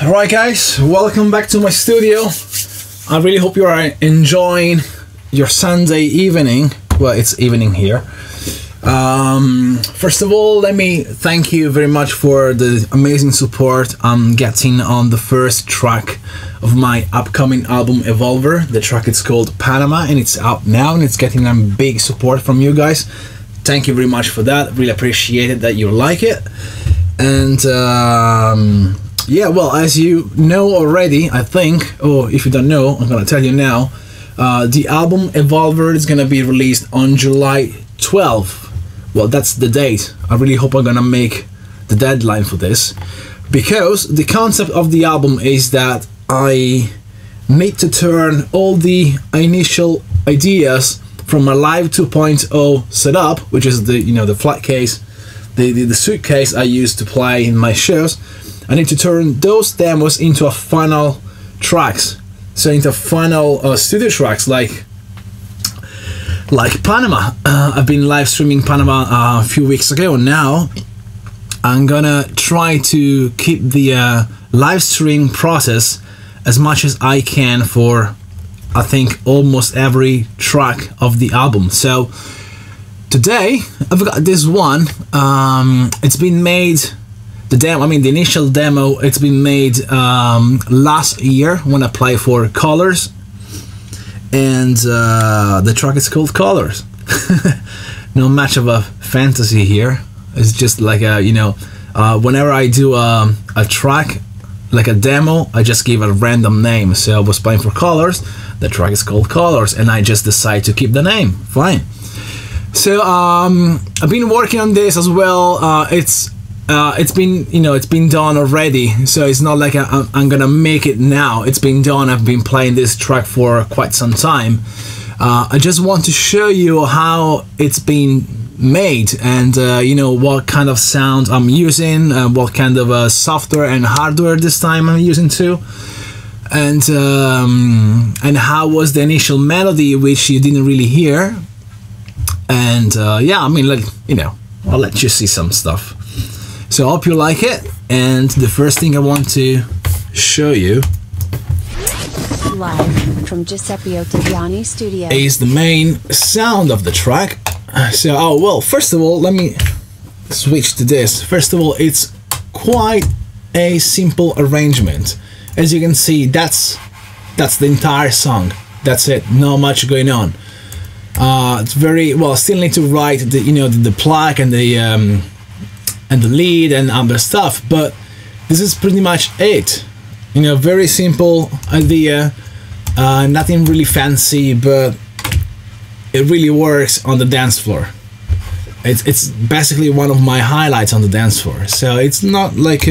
Alright guys, welcome back to my studio. I really hope you are enjoying your Sunday evening. Well, it's evening here. First of all, let me thank you very much for the amazing support I'm getting on the first track of my upcoming album Evolver. The track is called Panama and it's out now and it's getting a big support from you guys. Thank you very much for that. Really appreciate it that you like it. And yeah, well, as you know already, I think, or if you don't know, I'm gonna tell you now, the album Evolver is gonna be released on July 12th. Well, that's the date. I really hope I'm gonna make the deadline for this, because the concept of the album is that I need to turn all the initial ideas from my Live 2.0 setup, which is the the flat case, the suitcase I use to play in my shows. I need to turn those demos into a final tracks, so into final studio tracks like Panama. I've been live streaming Panama a few weeks ago. Now I'm gonna try to keep the live stream process as much as I can for, I think, almost every track of the album. So today I've got this one. It's been made. The initial demo, it's been made last year when I played for Colors, and the track is called Colors. Not much of a fantasy here. It's just like a, whenever I do a track, like a demo, I just give a random name. So I was playing for Colors, the track is called Colors, and I just decide to keep the name. Fine. So I've been working on this as well. It's been done already, so it's not like I'm gonna make it now. It's been done. I've been playing this track for quite some time. I just want to show you how it's been made, and what kind of sound I'm using, what kind of software and hardware this time I'm using too, and how was the initial melody, which you didn't really hear. And yeah, I'll let you see some stuff. So I hope you like it, and the first thing I want to show you live from Giuseppe Ottaviani studio is the main sound of the track. So first of all, let me switch to this. First of all, it's quite a simple arrangement. As you can see, that's the entire song. That's it, not much going on. It's very well. I still need to write the plug and the lead and other stuff, but this is pretty much it. Very simple idea, nothing really fancy, but it really works on the dance floor. It's basically one of my highlights on the dance floor. So it's not like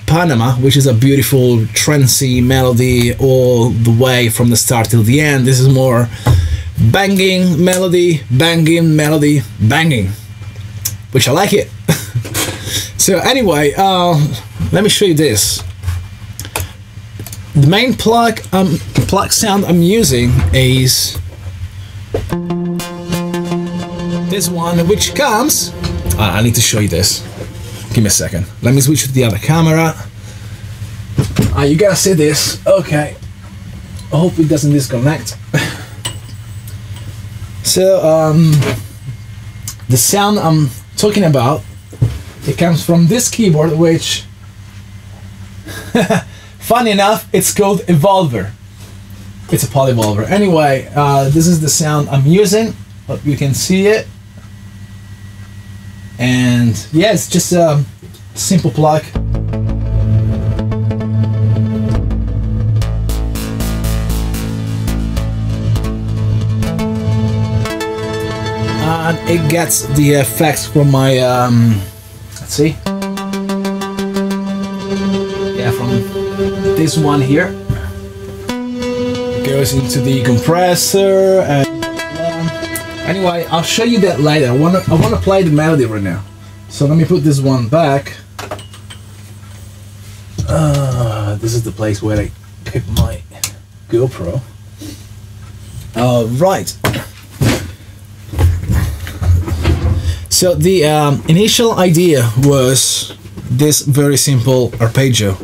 Panama, which is a beautiful trancey melody all the way from the start till the end. This is more banging melody, banging, which I like it. So anyway, let me show you this. The main plug sound I'm using is this one, which comes. I need to show you this. Give me a second. Let me switch to the other camera. You gotta see this. Okay. I hope it doesn't disconnect. So the sound I'm talking about, it comes from this keyboard, which funny enough, it's called Evolver. It's a polyvolver. Anyway, this is the sound I'm using. Hope you can see it. And yeah, it's just a simple plug. And it gets the effects from my let's see, yeah, from this one here. It goes into the compressor, and anyway, I'll show you that later. I wanna play the melody right now, so let me put this one back. This is the place where I keep my GoPro. Right. So the initial idea was this very simple arpeggio.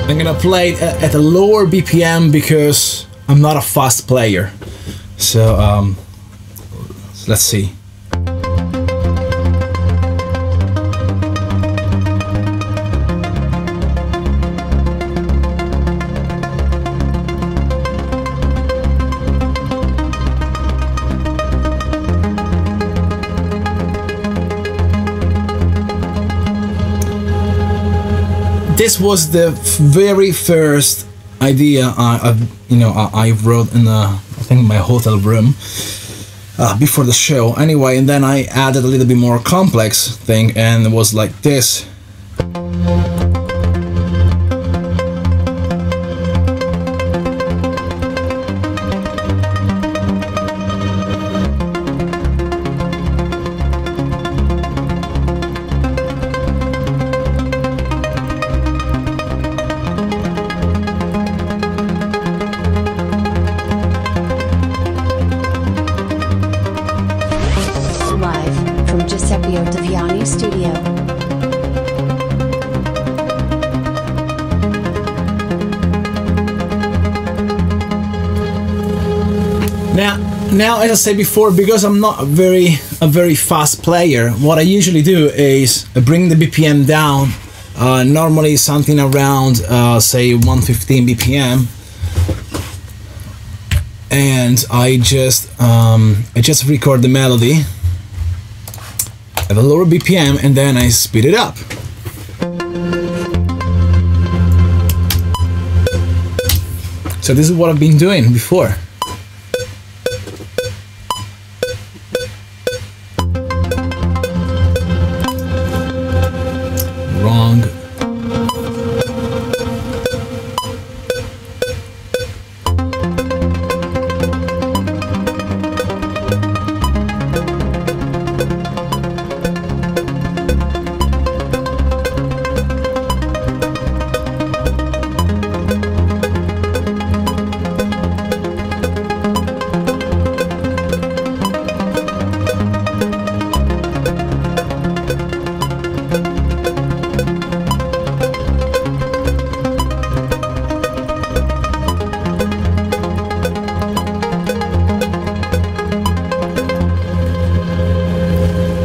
I'm gonna play it at a lower BPM because I'm not a fast player. So let's see. This was the very first idea I wrote in I think my hotel room before the show. Anyway, and then I added a little bit more complex thing, and it was like this. Live from Giuseppe Ottaviani studio. Now, as I said before, because I'm not a very fast player, what I usually do is bring the BPM down. Normally something around say 115 BPM, and I just record the melody at a lower BPM, and then I speed it up. So this is what I've been doing before. Wrong.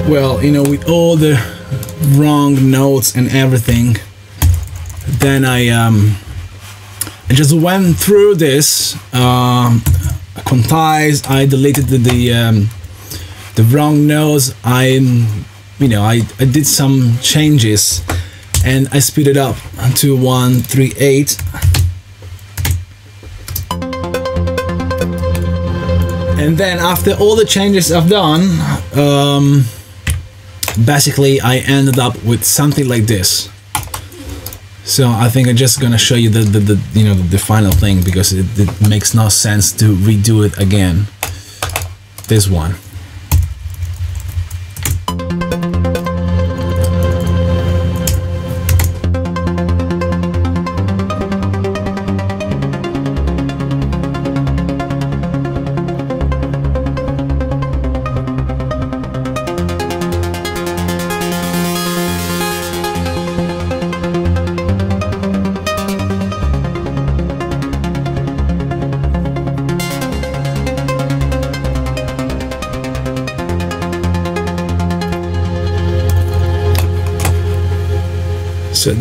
Well, with all the wrong notes and everything, then I just went through this, quantized, I deleted the wrong notes, I did some changes, and I speed it up to 138. And then after all the changes I've done, basically I ended up with something like this. So I think I'm just gonna show you the final thing, because it makes no sense to redo it again. This one. So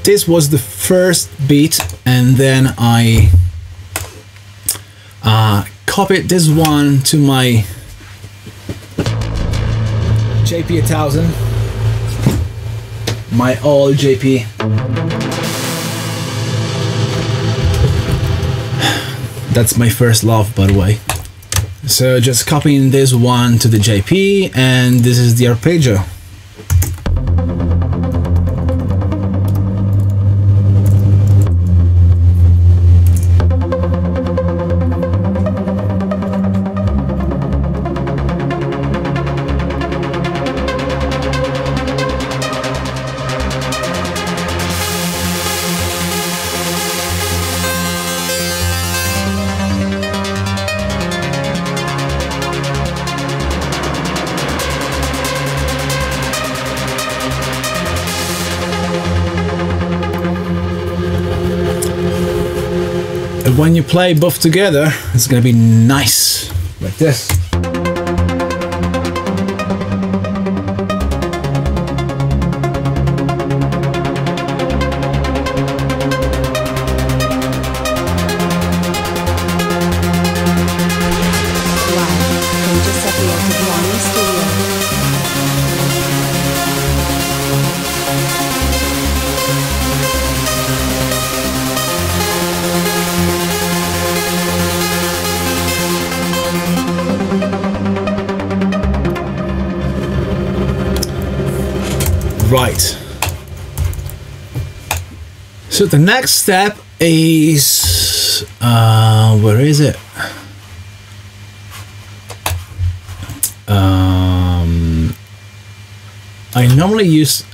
this was the first beat, and then I copied this one to my JP 1000, my old JP. That's my first love, by the way. So just copying this one to the JP, and this is the arpeggio. when you play both together, it's gonna be nice, like this. Live from Giuseppe Ottaviani Studio. Right. So the next step is where is it? I normally use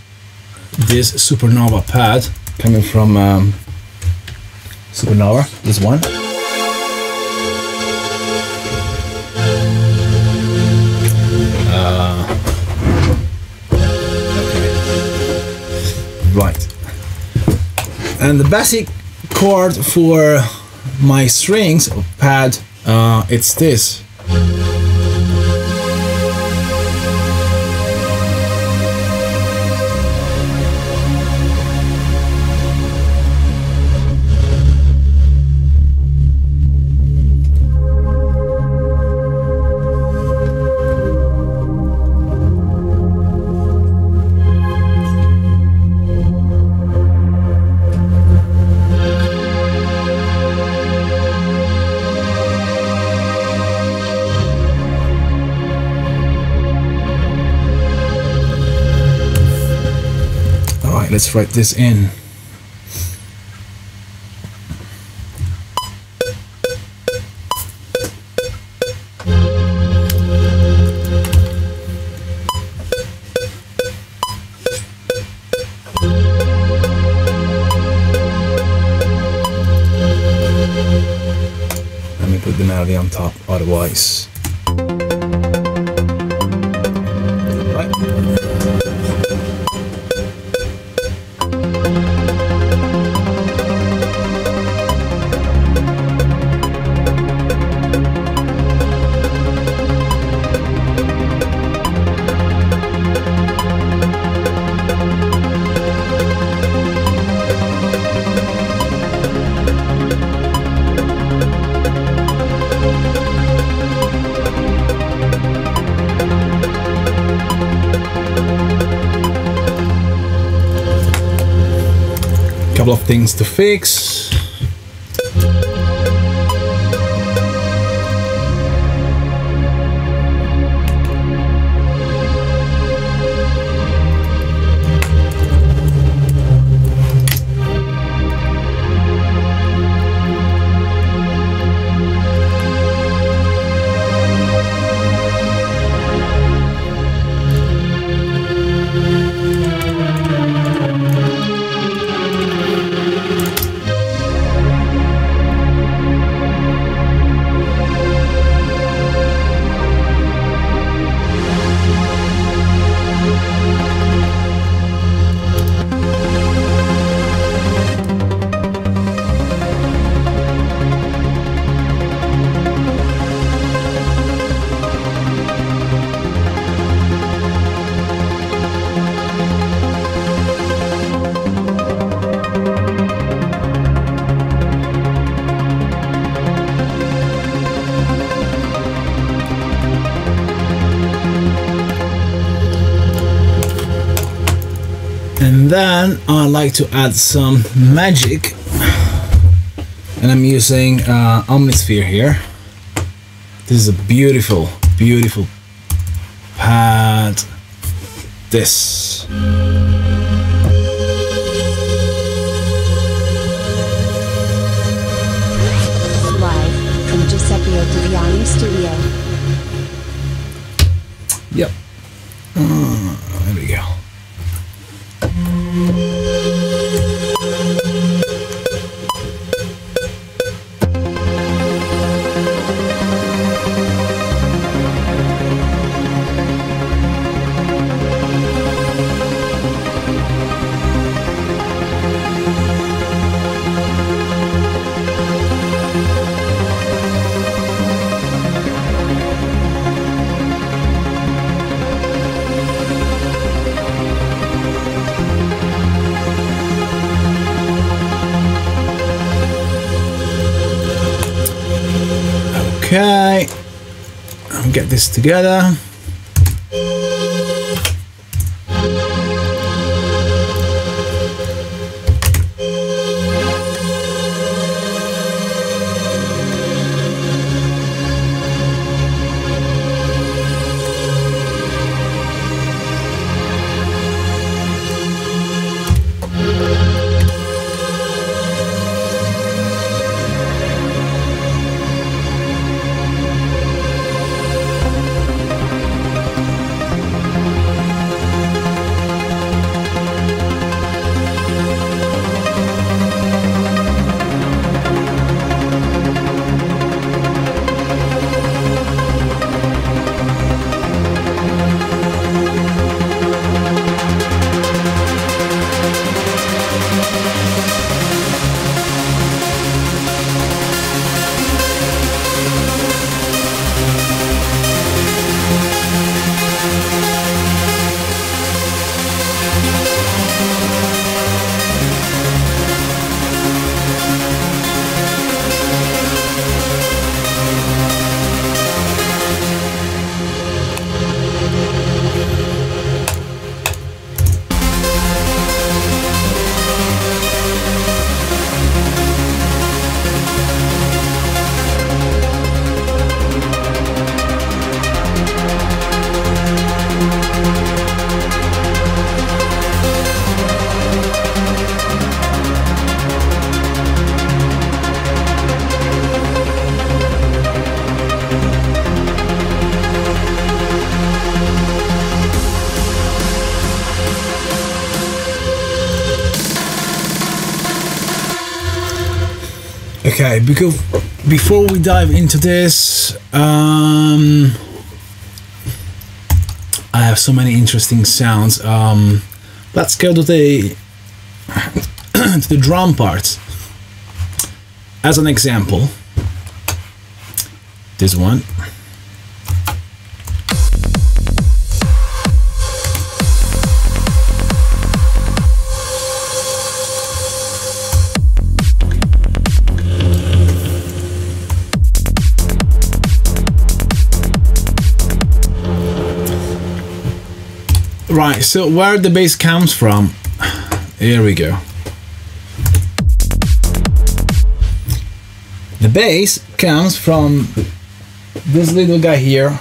this Supernova pad coming from Supernova, this one. Right. And the basic chord for my strings pad, it's this. Let's write this in. Let me put the melody on top, otherwise. Right. Couple of things to fix. And then I like to add some magic, and I'm using Omnisphere here. This is a beautiful, beautiful pad. This. Live from Giuseppe Ottaviani Studio. Yep. There we go. Okay, I'll get this together. Okay, because before we dive into this, I have so many interesting sounds. Let's go to the to the drum parts. As an example, this one. Right, so where the bass comes from, here we go. The bass comes from this little guy here,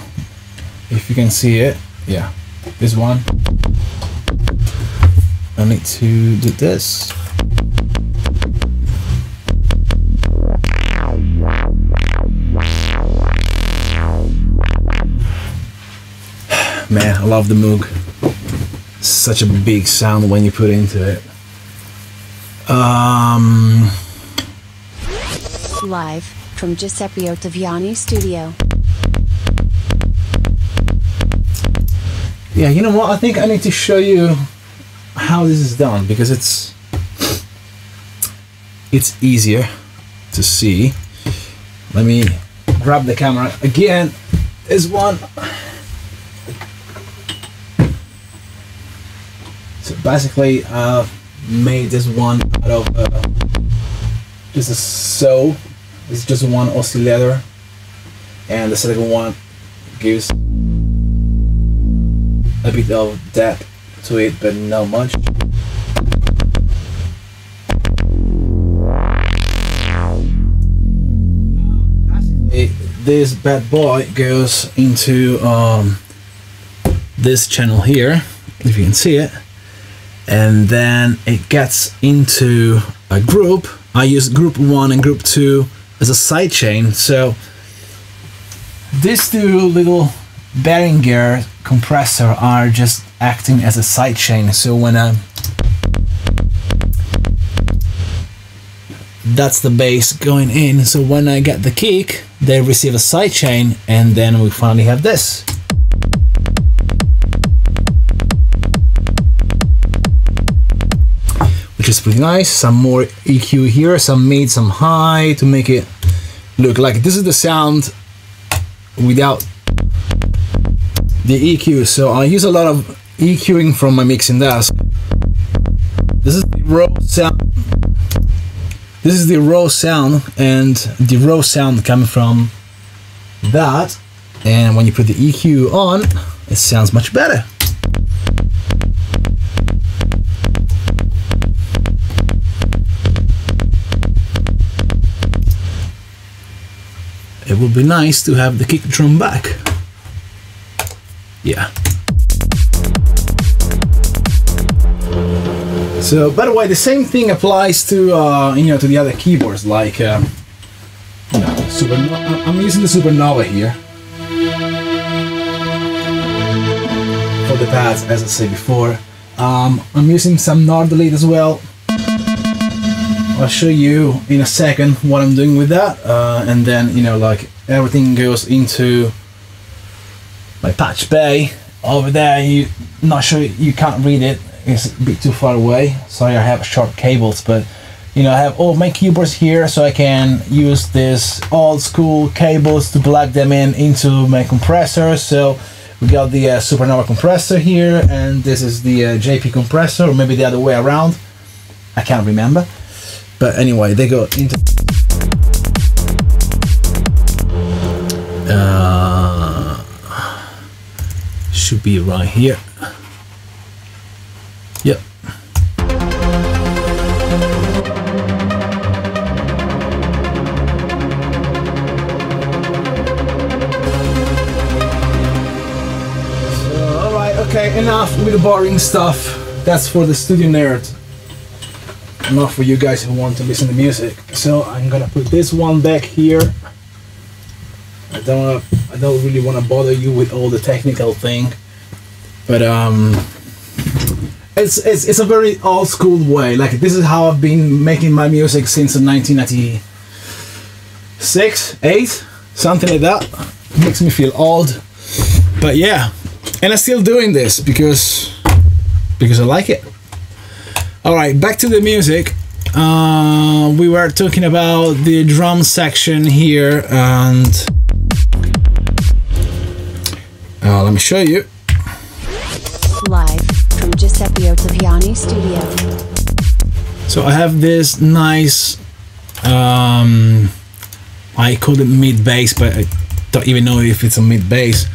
if you can see it. Yeah, this one. I need to do this. Man, I love the Moog. Such a big sound when you put into it. Live from Giuseppe Ottaviani studio. Yeah, you know what? I think I need to show you how this is done because it's easier to see. Let me grab the camera again. This one. So basically, made this one out of just a saw. It's just one oscillator, and the second one gives a bit of depth to it, but not much. Basically, this bad boy goes into this channel here, if you can see it. And then it gets into a group. I use group 1 and group 2 as a sidechain. So these two little Behringer compressor are just acting as a sidechain. So when that's the bass going in. So when I get the kick, they receive a sidechain, and then we finally have this. Which is pretty nice. Some more EQ here, some mid, some high to make it look like this is the sound without the EQ. So I use a lot of EQing from my mixing desk. This is the raw sound. This is the raw sound, and the raw sound coming from that, and when you put the EQ on, it sounds much better. It would be nice to have the kick drum back. Yeah. So, by the way, the same thing applies to you know, to the other keyboards, like you know, I'm using the Supernova here for the pads, as I said before. I'm using some Nord Delete as well. I'll show you in a second what I'm doing with that, and then, you know, like, everything goes into my patch bay over there. Not sure, you can't read it, it's a bit too far away. Sorry, I have short cables, but you know, I have all my keyboards here, so I can use this old school cables to plug them into my compressor. So we got the Supernova compressor here, and this is the JP compressor, or maybe the other way around, I can't remember. But anyway, they go into should be right here. Yep. So, alright, okay, enough with the boring stuff. That's for the studio nerd, not for you guys who want to listen to music. So I'm gonna put this one back here. I don't really want to bother you with all the technical thing, but it's a very old school way. Like, this is how I've been making my music since 1996, 8, something like that. It makes me feel old, but yeah, and I'm still doing this because I like it. All right, back to the music. We were talking about the drum section here, and let me show you. Live from Giuseppe Ottaviani studio. So I have this nice, I call it mid bass, but I don't even know if it's a mid bass.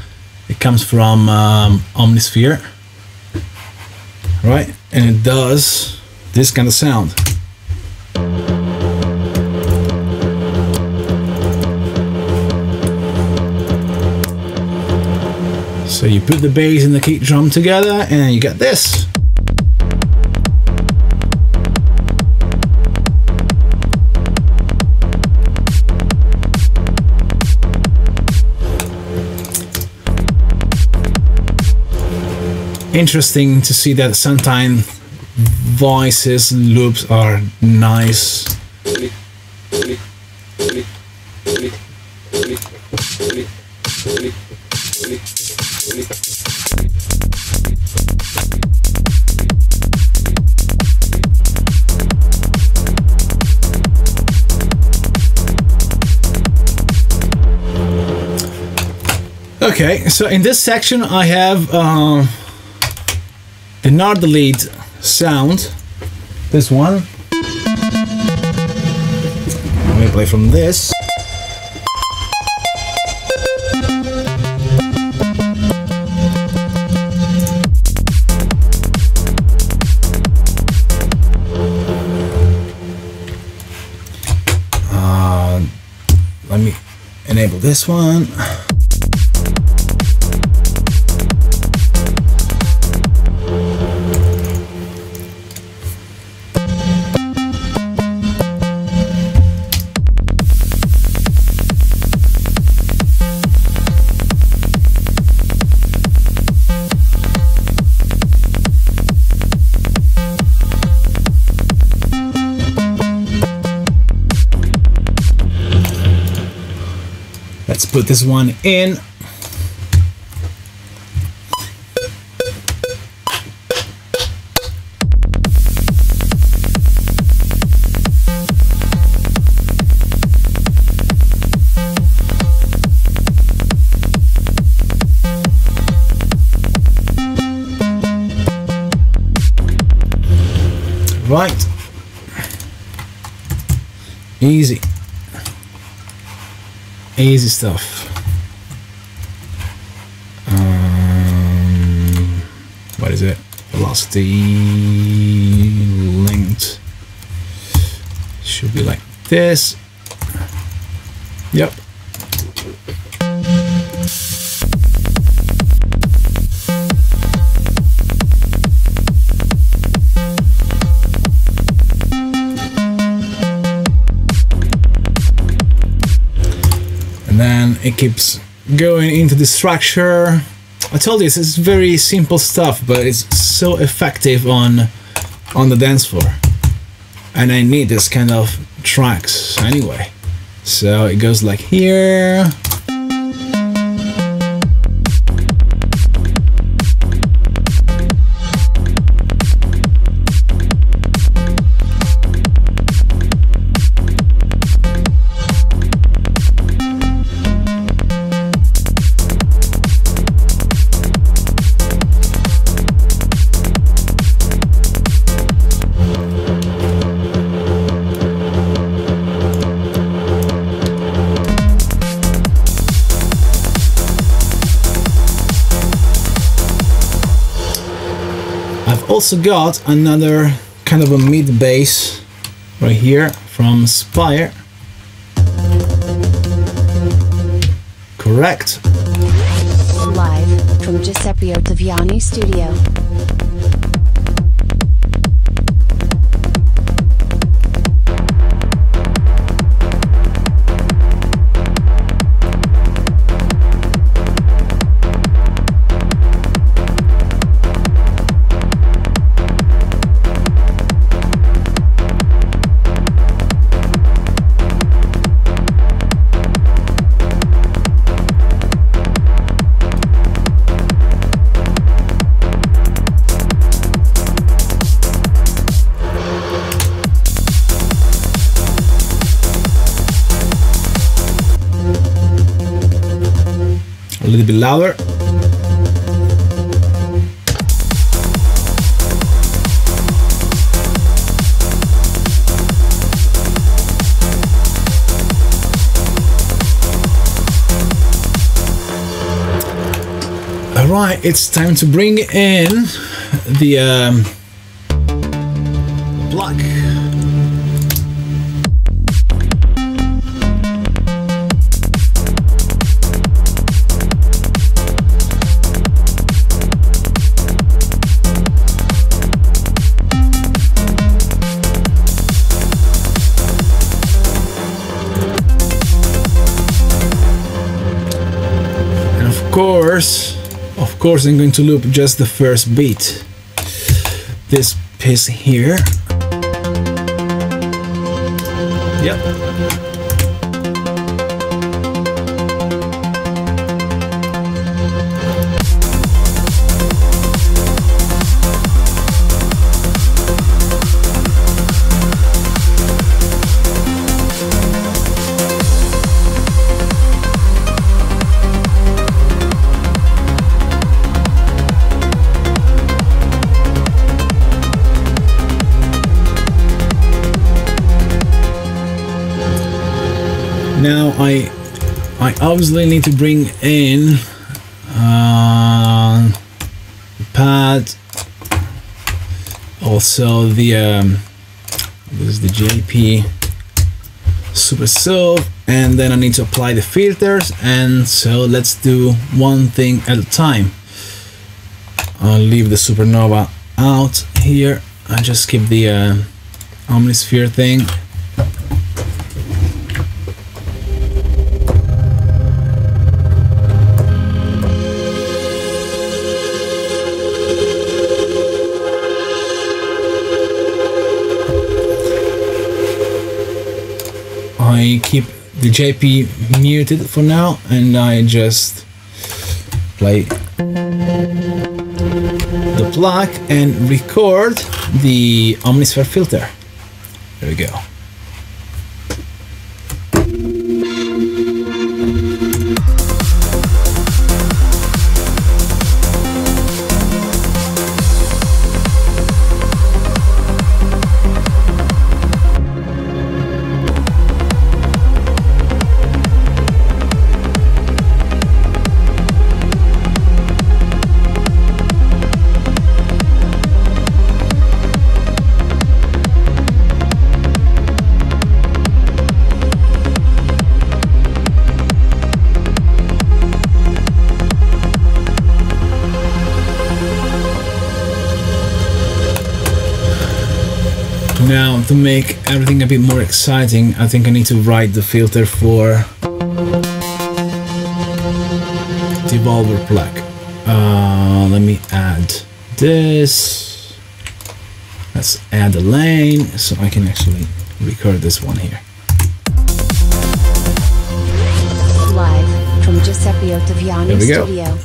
It comes from Omnisphere, right? And it does this kind of sound. So you put the bass and the kick drum together and you get this. Interesting to see that sometimes voices, loops are nice. Okay, so in this section I have the Nord Delete sound, this one. Let me play from this. Let me enable this one. Let's put this one in. Right. Easy. Easy stuff. what is it? Velocity length should be like this. Yep. And then it keeps going into the structure. I told you, it's very simple stuff, but it's so effective on the dance floor. And I need this kind of tracks anyway. So it goes like here. Also got another kind of a mid bass right here from Spire. Correct. Live from Giuseppe Ottaviani studio. A little bit louder. All right, it's time to bring in the block. Of course, I'm going to loop just the first beat. This piece here. Yep. Now I obviously need to bring in the pad, also the this is the JP Super Silv, and then I need to apply the filters. And so let's do one thing at a time. I'll leave the Supernova out here. I just keep the Omnisphere thing. I keep the JP muted for now, and I just play the plug and record the Omnisphere filter. There we go. Now, to make everything a bit more exciting, I think I need to write the filter for devolver plug. Let me add this. Let's add a lane so I can actually record this one here. Live from Giuseppe Ottaviani Studio.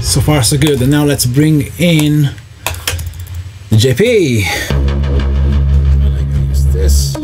So far so good, and now let's bring in the JP. I'm gonna use this.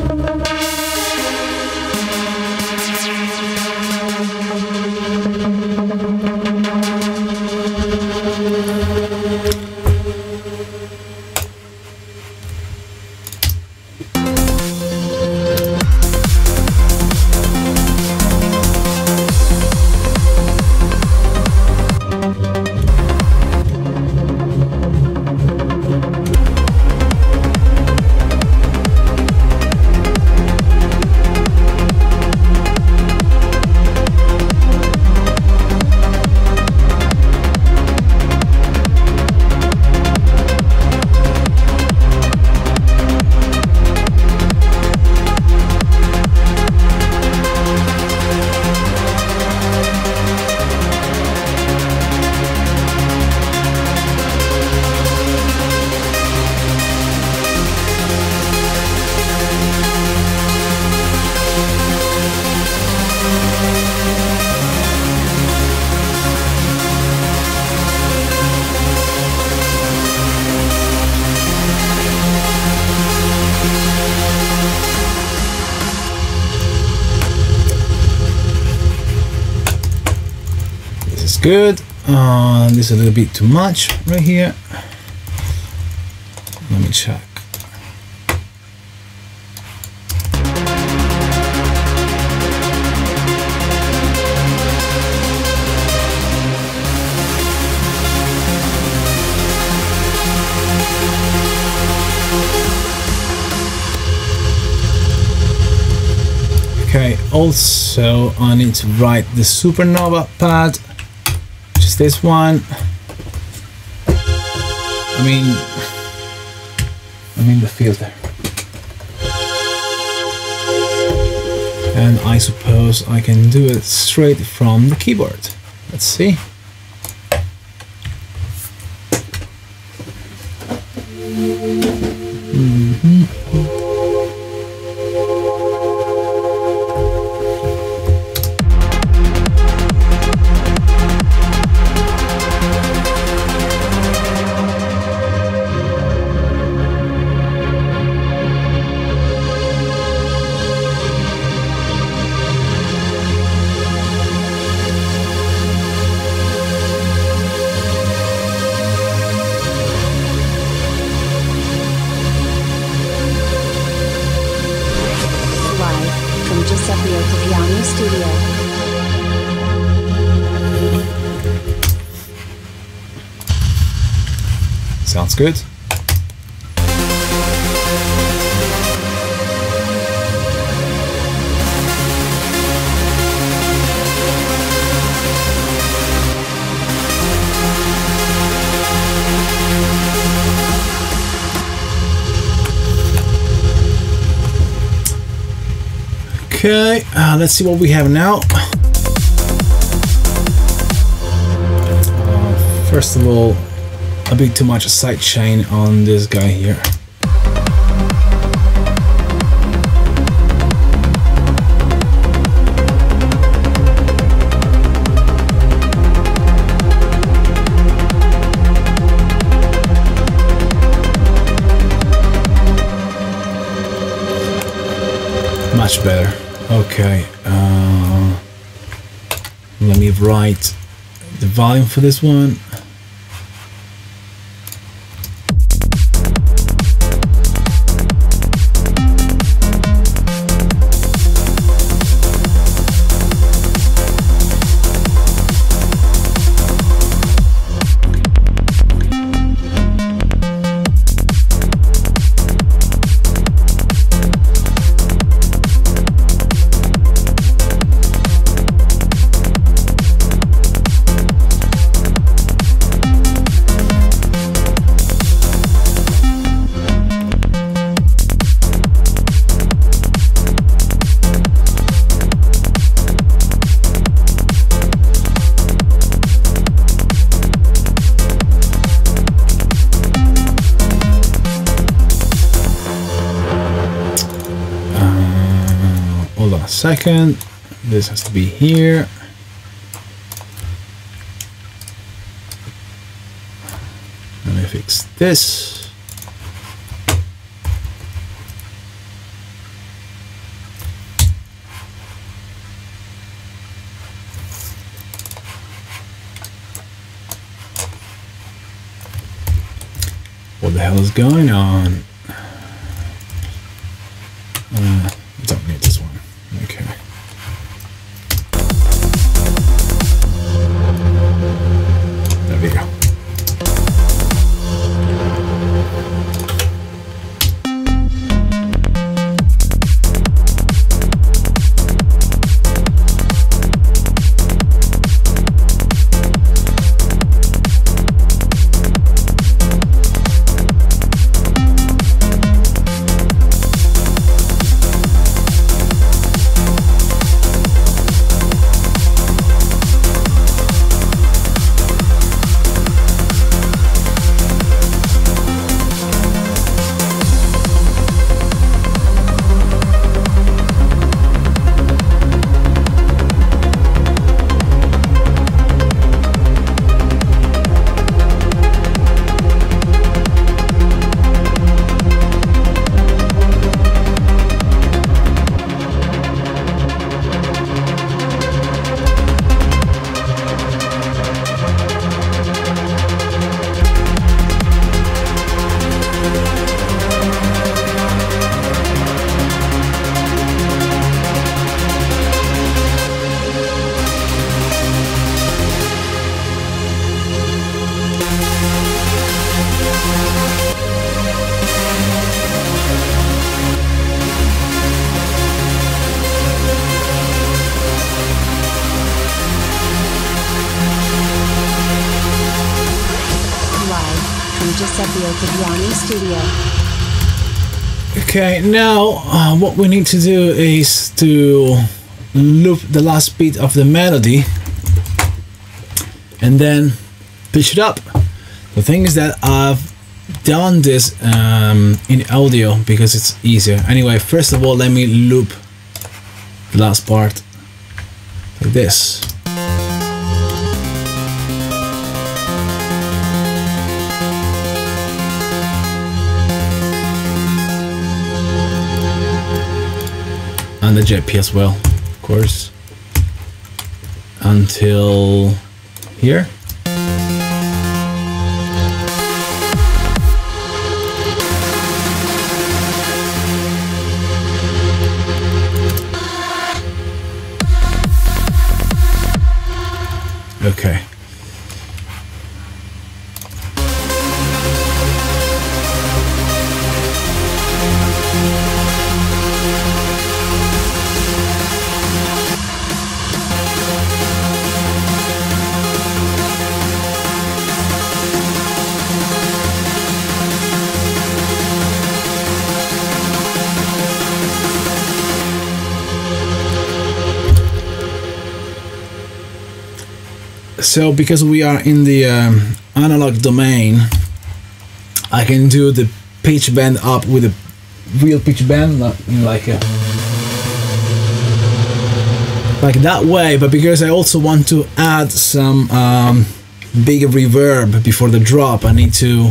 Good. This is a little bit too much right here. Let me check. Okay, also I need to write the supernova pad. This one, I mean the filter, and I suppose I can do it straight from the keyboard. Let's see. Giuseppe Ottaviani Studio. Sounds good. Okay, let's see what we have now. First of all, a bit too much side chain on this guy here. Much better. Okay, let me write the volume for this one. Second, this has to be here. Let me fix this. What the hell is going on? Don't need this one. Okay. There we go. Giuseppe Ottaviani studio. Okay, now what we need to do is to loop the last beat of the melody and then pitch it up. The thing is that I've done this in audio because it's easier. Anyway, first of all, let me loop the last part like this. And the JP as well, of course, until here. Okay. So because we are in the analog domain, I can do the pitch bend up with a real pitch bend, like that way. But because I also want to add some bigger reverb before the drop, I need to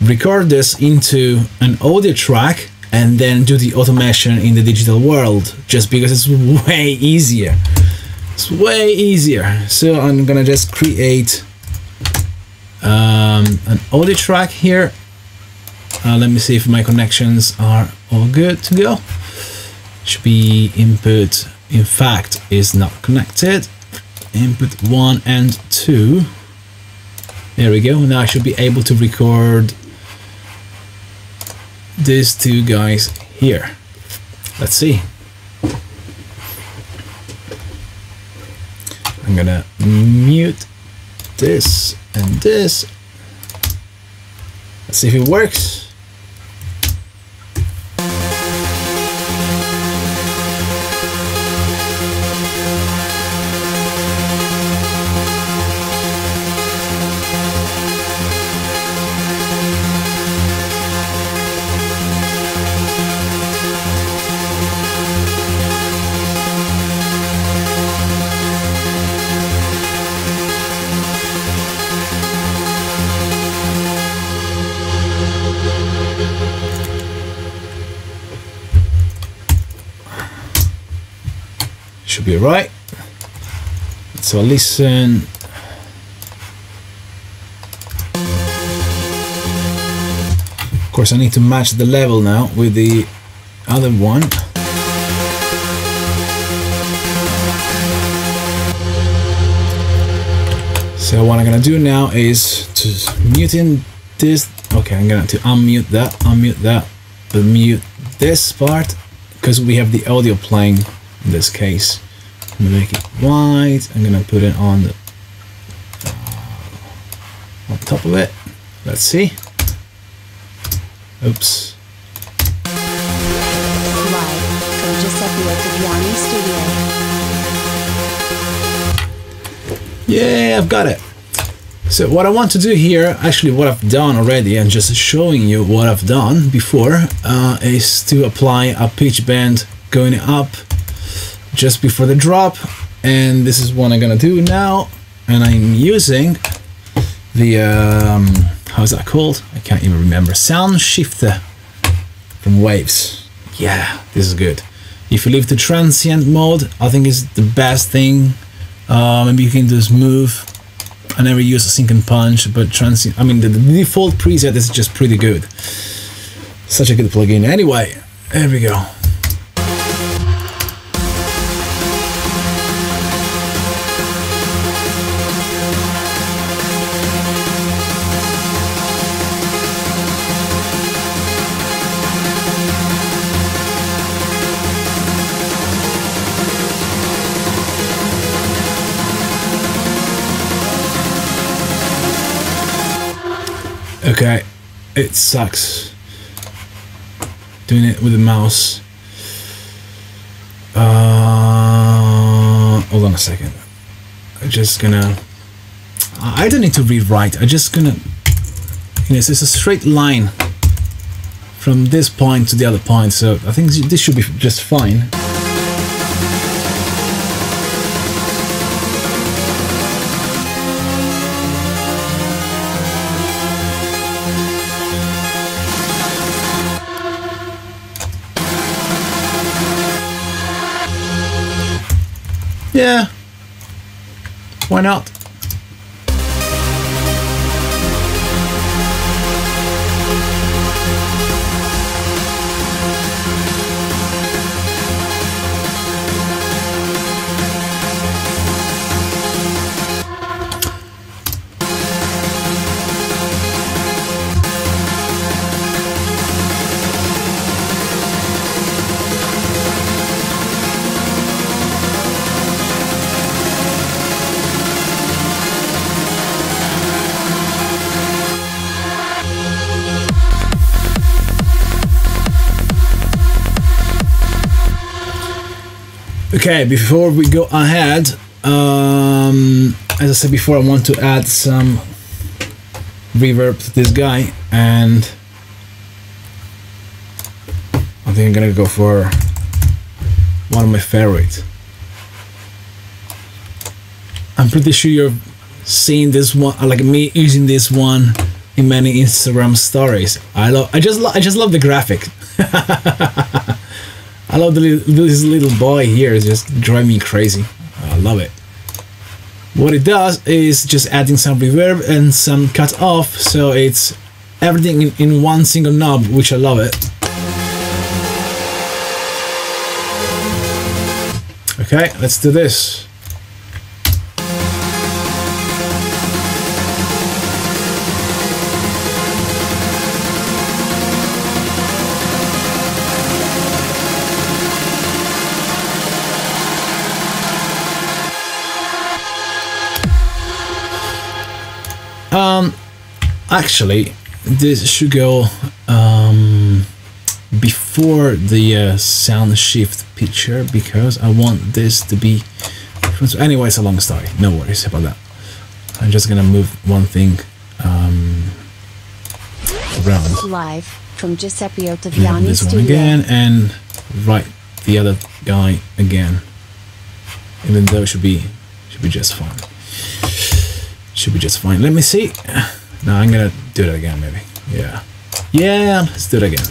record this into an audio track and then do the automation in the digital world, just because it's way easier. It's way easier. So I'm gonna just create an audio track here. Let me see if my connections are all good to go. Should be input, in fact, is not connected. Input 1 and 2. There we go. Now I should be able to record these two guys here. Let's see. I'm gonna mute this and this. Let's see if it works. Should be right. So listen. Of course, I need to match the level now with the other one. So what I'm gonna do now is to mute in this. Okay, I'm gonna to unmute that, but mute this part because we have the audio playing. In this case, I'm gonna make it white. I'm gonna put it on the on top of it. Let's see. Oops. Live from Giuseppe Ottaviani Studio. Yeah, I've got it. So what I want to do here, actually what I've done already, and just showing you what I've done before, is to apply a pitch bend going up just before the drop, and this is what I'm gonna do now. And I'm using the how's that called? I can't even remember. Sound shifter from Waves. Yeah, this is good. If you leave the transient mode, I think it's the best thing. Maybe you can just move. I never use a sync and punch, but transient. I mean, the default preset is just pretty good. Such a good plugin. Anyway, there we go. Okay, it sucks doing it with the mouse. Hold on a second. I'm just gonna. I don't need to rewrite. I'm just gonna. You know, it's a straight line from this point to the other point, so I think this should be just fine. Yeah, why not? Okay, before we go ahead, I as I said before, I want to add some reverb to this guy, and I think I'm gonna go for one of my favorites. I'm pretty sure you're seeing this one, like me using this one in many Instagram stories. I just love the graphic. I love this little boy here. It's just driving me crazy. I love it. What it does is just adding some reverb and some cut off, so it's everything in one single knob, which I love it. Okay, let's do this. Actually, this should go before the sound shift picture, because I want this to be. Anyway, it's a long story. No worries about that. I'm just gonna move one thing around. Live from Giuseppe Ottaviani this one Studio. again, and right the other guy again. Even though it should be just fine. Should be just fine. Let me see. No, I'm gonna do it again, maybe. Yeah. Yeah, let's do it again.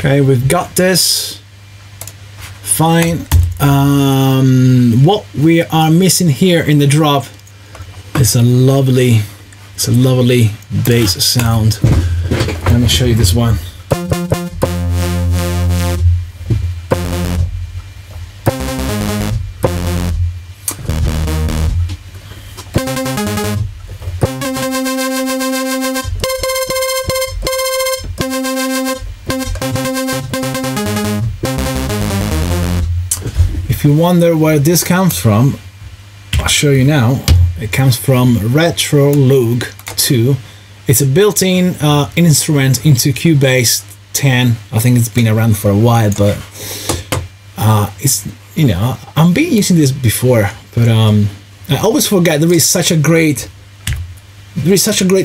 Okay, we've got this. Fine. What we are missing here in the drop is a lovely bass sound. Let me show you this one. If you wonder where this comes from, I'll show you now. It comes from Retro Lug 2. It's a built-in instrument into Cubase 10. I think it's been around for a while, but it's, you know, I've been using this before, but I always forget there is such a great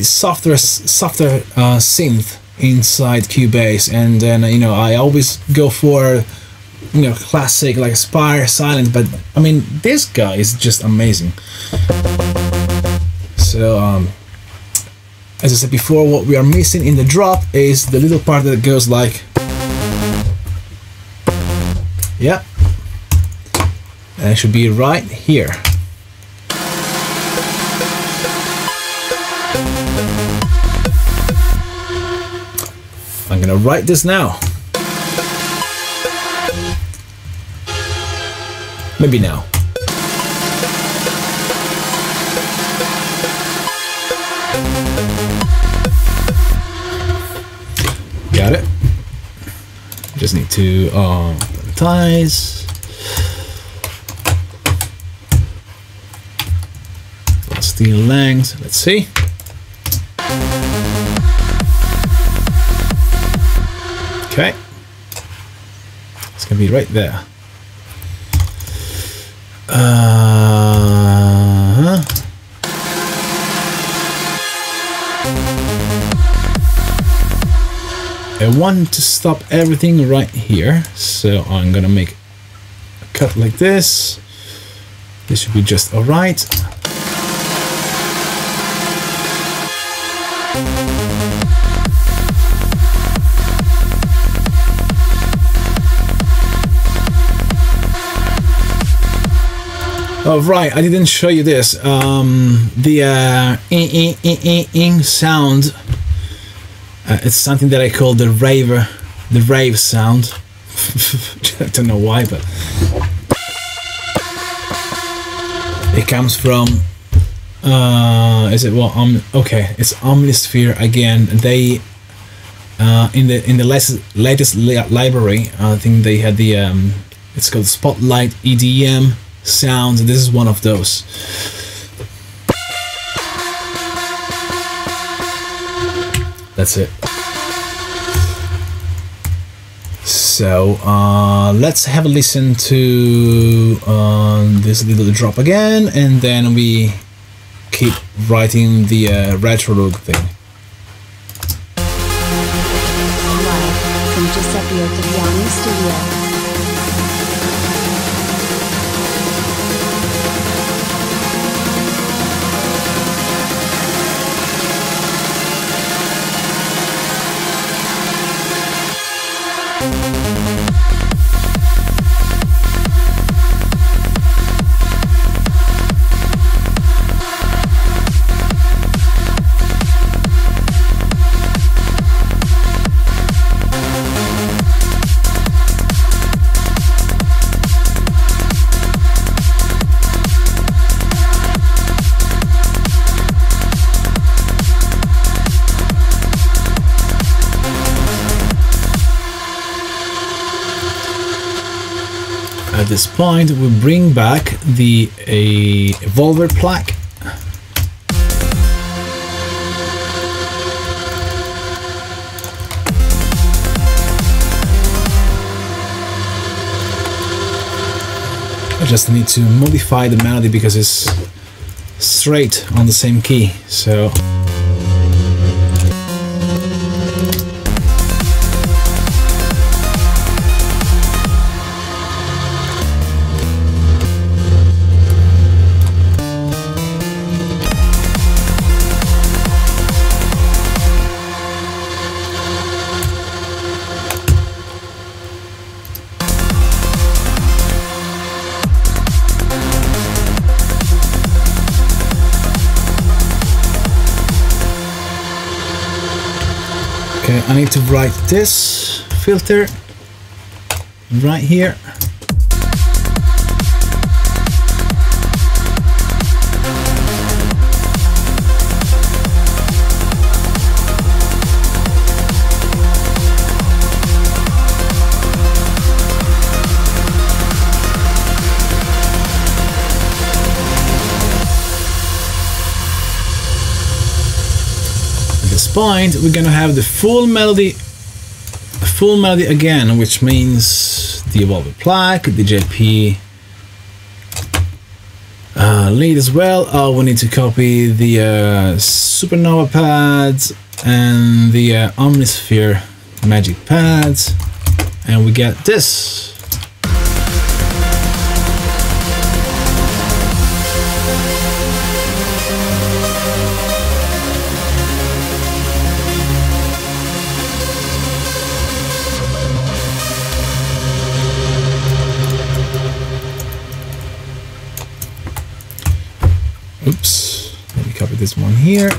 software synth inside Cubase, and then you know I always go for, you know, classic like Spire, Silent, but I mean this guy is just amazing. So as I said before, what we are missing in the drop is the little part that goes like, yeah, and it should be right here. I'm gonna write this now. Maybe now. Got it. Just need to ties. Steel length. Let's see. Okay. It's gonna be right there. I want to stop everything right here, so I'm gonna make a cut like this. This should be just all right. Oh right, I didn't show you this. The ing sound. It's something that I call the rave sound. I don't know why, but it comes from Is it what? Okay, it's Omnisphere again. They in the latest library, I think they had the it's called Spotlight EDM sounds. This is one of those. That's it. So let's have a listen to this little drop again, and then we keep writing the retro look thing. Live from Giuseppe Ottaviani Studio. At this point, we bring back the Evolver plaque. I just need to modify the melody because it's straight on the same key, so okay, I need to write this filter right here. At this point, we're gonna have the full melody again, which means the Evolver plaque, the JP lead as well. Oh, we need to copy the Supernova pads and the Omnisphere Magic pads, and we get this. Oops, let me copy this one here.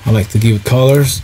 I like to give colors.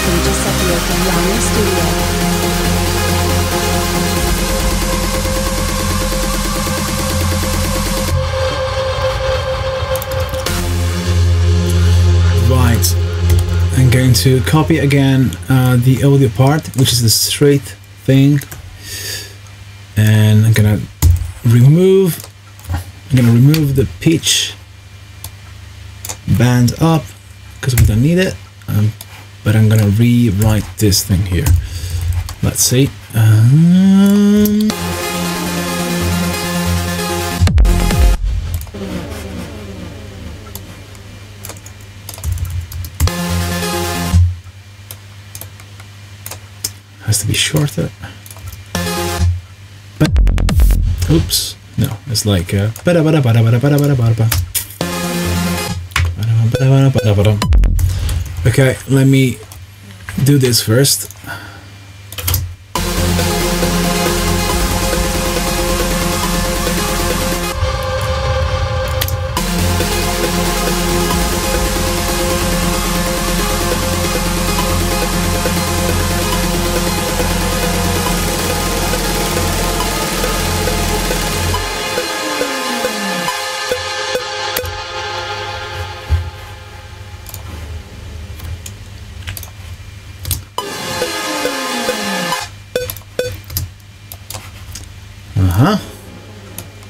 From Giuseppe Ottaviani Studio. going to copy again the audio part, which is the straight thing, and I'm gonna remove the pitch band up because we don't need it, but I'm gonna rewrite this thing here. Let's see. Has to be shorter. But, oops, no, it's like okay, let me do this first.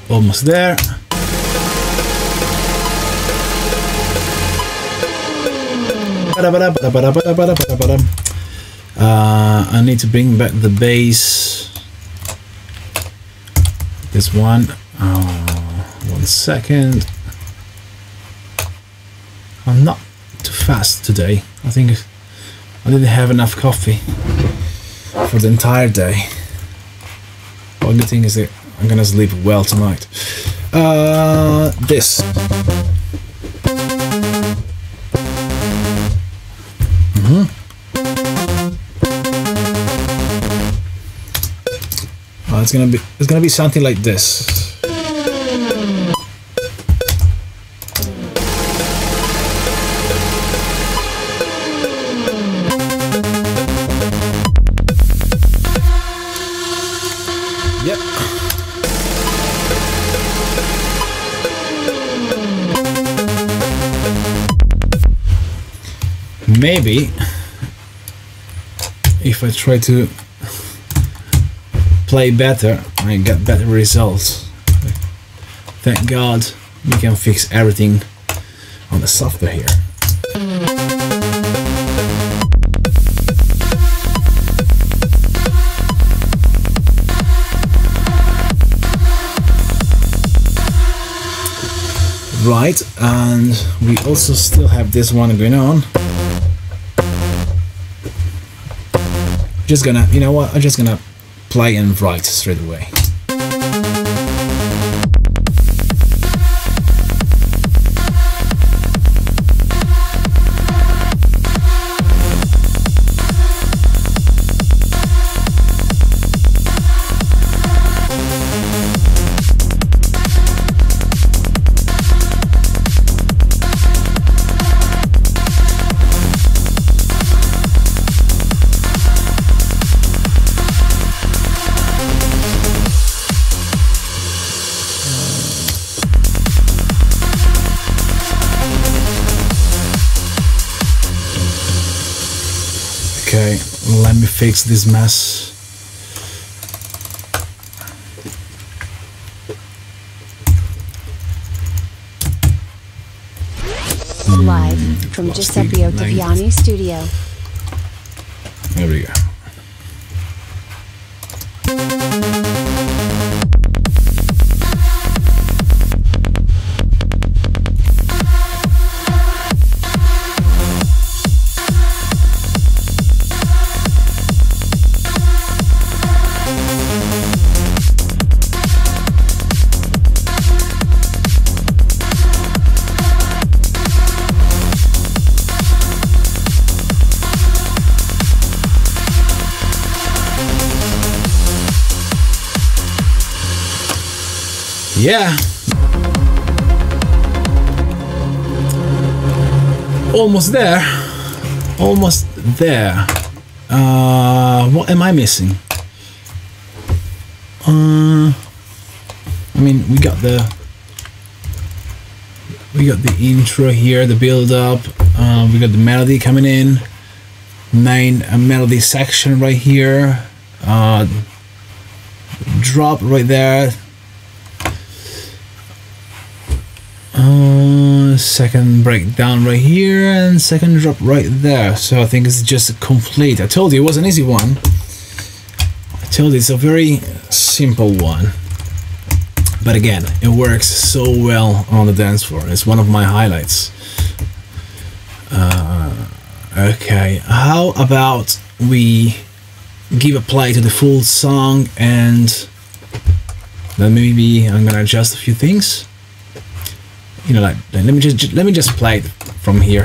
Almost there. I need to bring back the bass. This one. 1 second. I'm not too fast today. I think I didn't have enough coffee for the entire day. Only thing is that I'm gonna sleep well tonight. This. It's gonna be something like this. Yep. Maybe if I try to play better, I get better results. Thank God we can fix everything on the software here. Right, and we also still have this one going on. Just gonna, you know what, I'm just gonna play and write straight away. Okay, let me fix this mess. Live from Giuseppe Ottaviani studio. There we go. Yeah, almost there, almost there. What am I missing? I mean, we got the intro here, the build up. We got the melody coming in. main melody section right here, drop right there, second breakdown right here, and second drop right there. So I think it's just complete. I told you it was an easy one. I told you it's a very simple one, but again, it works so well on the dance floor. It's one of my highlights. Okay, how about we give a play to the full song, and then maybe I'm gonna adjust a few things. You know, like let me just play it from here.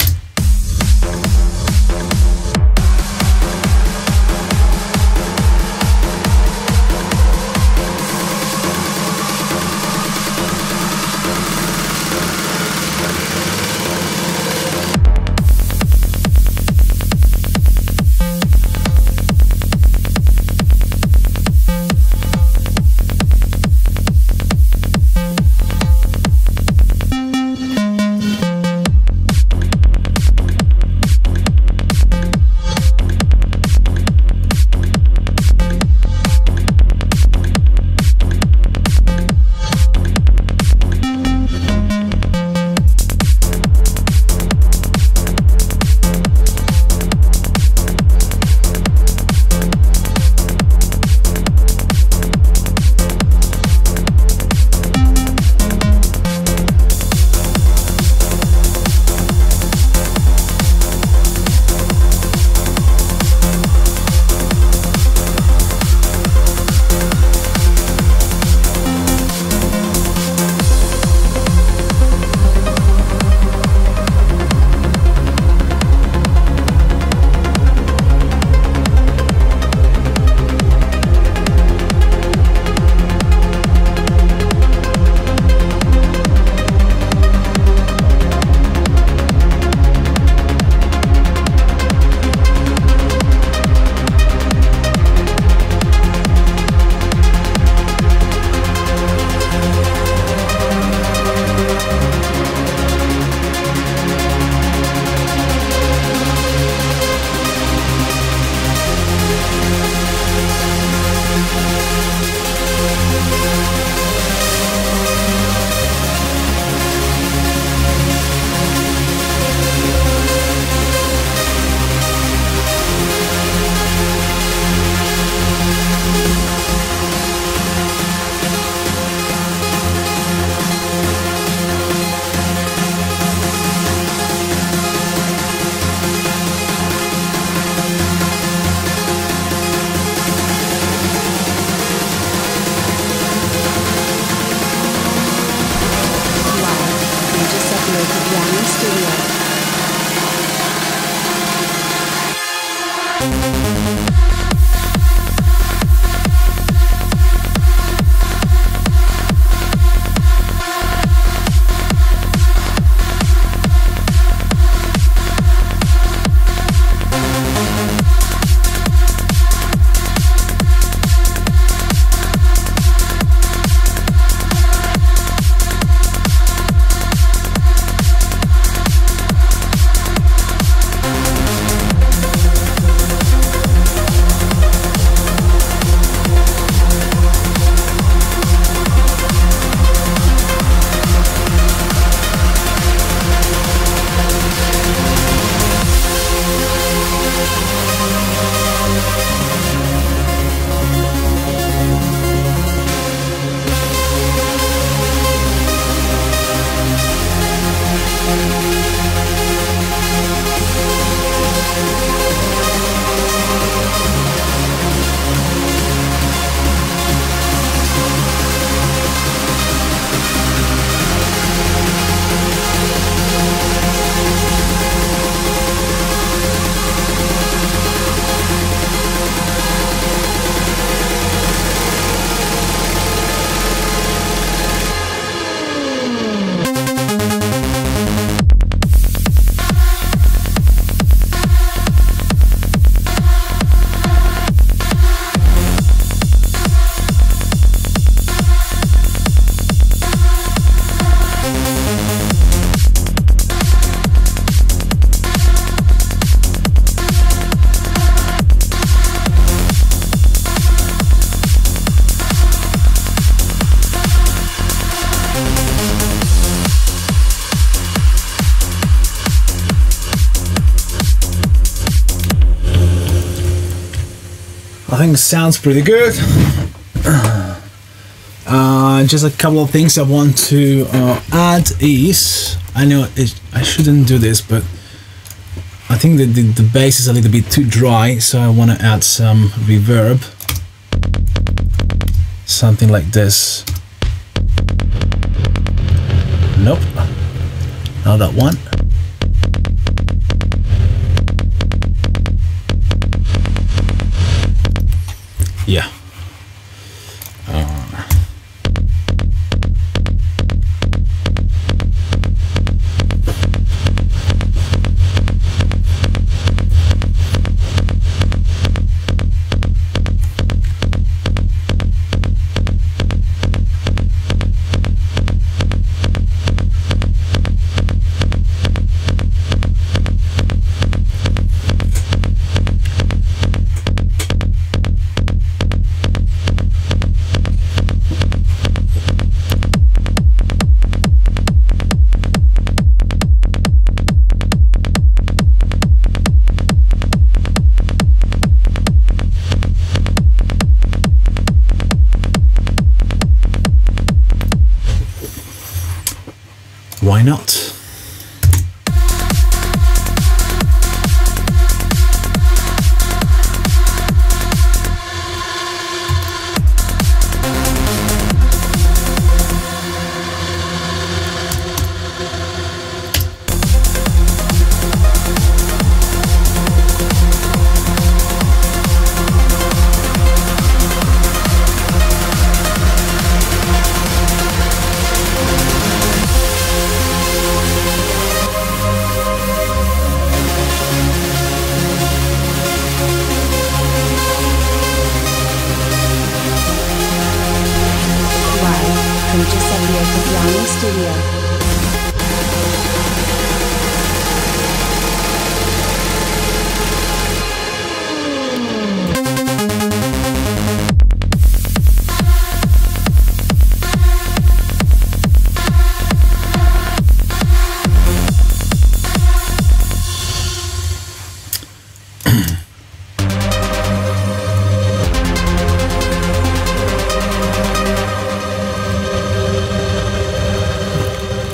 Giuseppe Ottaviani Studio. I think it sounds pretty good. Just a couple of things I want to add is, I know I shouldn't do this, but I think that the bass is a little bit too dry, so I want to add some reverb. Something like this. Nope, not that one. Yeah. Why not? From Giuseppe Ottaviani Studio.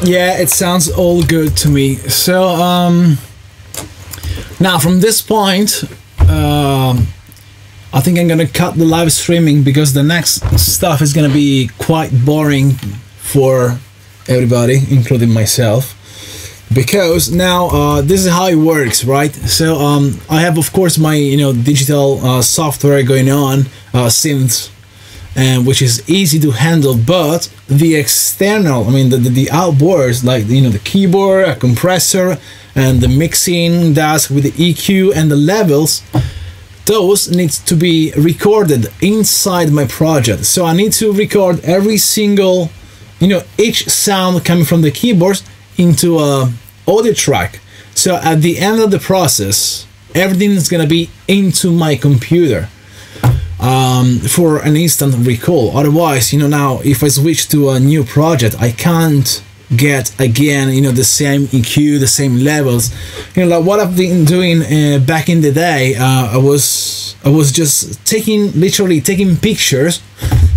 Yeah, it sounds all good to me. So now from this point, I think I'm gonna cut the live streaming because the next stuff is gonna be quite boring for everybody, including myself. Because now this is how it works, right? So I have, of course, my digital software going on, synths, and which is easy to handle, but the external, I mean the outboards, like the keyboard, a compressor, and the mixing desk with the EQ and the levels, those needs to be recorded inside my project. So I need to record every single, each sound coming from the keyboards into a audio track. So at the end of the process, everything is gonna be into my computer. For an instant recall. Otherwise, now if I switch to a new project, I can't get again, the same EQ, the same levels. Like what I've been doing back in the day. I was just literally taking pictures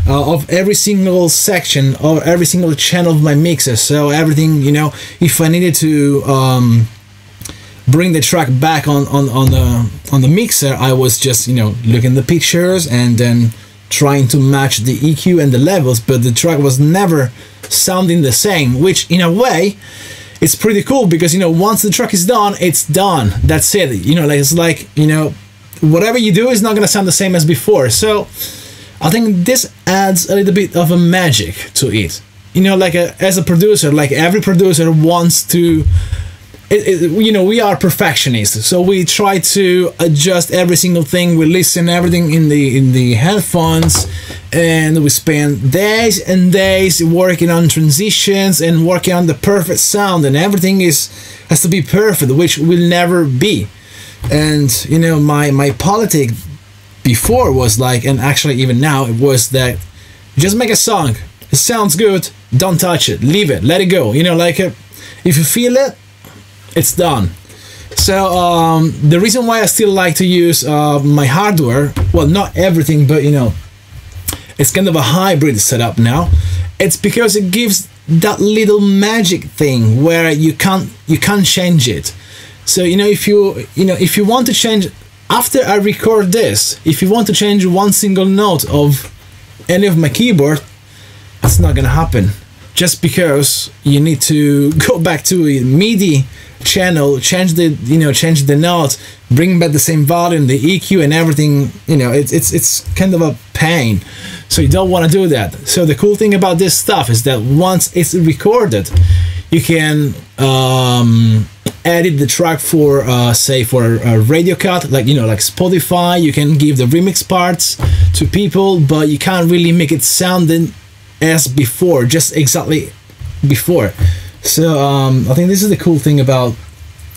of every single section or every single channel of my mixer. So everything, if I needed to bring the track back on the mixer, I was just looking at the pictures and then trying to match the EQ and the levels, but the track was never sounding the same, which in a way it's pretty cool because once the track is done, it's done, that's it. It's like whatever you do is not gonna sound the same as before. So I think this adds a little bit of a magic to it. As a producer, like every producer wants to, we are perfectionists, so we try to adjust every single thing. We listen everything in the headphones, and we spend days and days working on transitions and working on the perfect sound, and everything has to be perfect, which will never be. And my politic before was like, and actually even now, it was that just make a song, it sounds good, don't touch it, leave it, let it go. If you feel it, it's done. So the reason why I still like to use my hardware, well, not everything, but you know, it's kind of a hybrid setup now. It's because it gives that little magic thing where you can't change it. So you know, if you want to change after I record this, if you want to change one single note of any of my keyboard, that's not gonna happen. Just because you need to go back to a MIDI channel, change the note, bring back the same volume, the EQ and everything. You know, it's kind of a pain. So you don't want to do that. So the cool thing about this stuff is that once it's recorded, you can edit the track for say for a radio cut, like like Spotify. You can give the remix parts to people, but you can't really make it sounding as before, just exactly before. So I think this is the cool thing about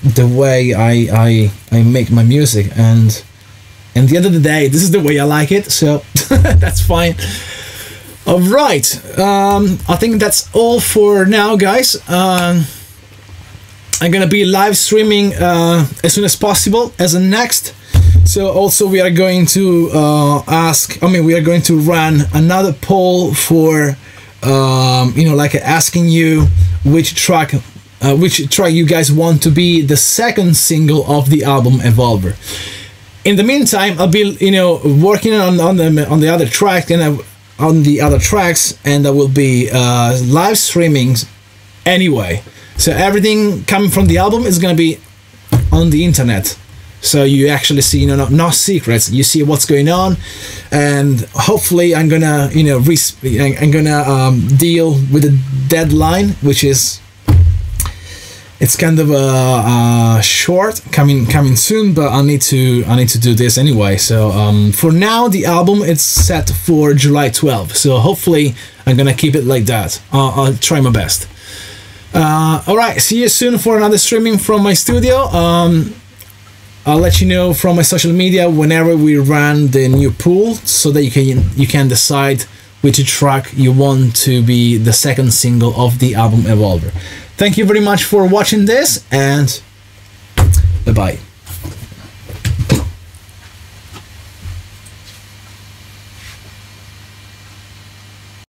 the way I make my music, and at the end of the day, this is the way I like it, so that's fine. All right, I think that's all for now, guys. I'm gonna be live streaming as soon as possible as a next. So also we are going to we are going to run another poll for like asking you which track you guys want to be the second single of the album Evolver. In the meantime, I'll be working on the other track and on the other tracks, and I will be live streaming anyway. So everything coming from the album is gonna be on the internet. So you actually see, no secrets. You see what's going on, and hopefully I'm gonna, deal with the deadline, which is, it's kind of a short coming soon, but I need to do this anyway. So for now, the album is set for July 12th. So hopefully I'm gonna keep it like that. I'll try my best. All right, see you soon for another streaming from my studio. I'll let you know from my social media whenever we run the new pool, so that you can decide which track you want to be the second single of the album Evolver. Thank you very much for watching this, and bye-bye.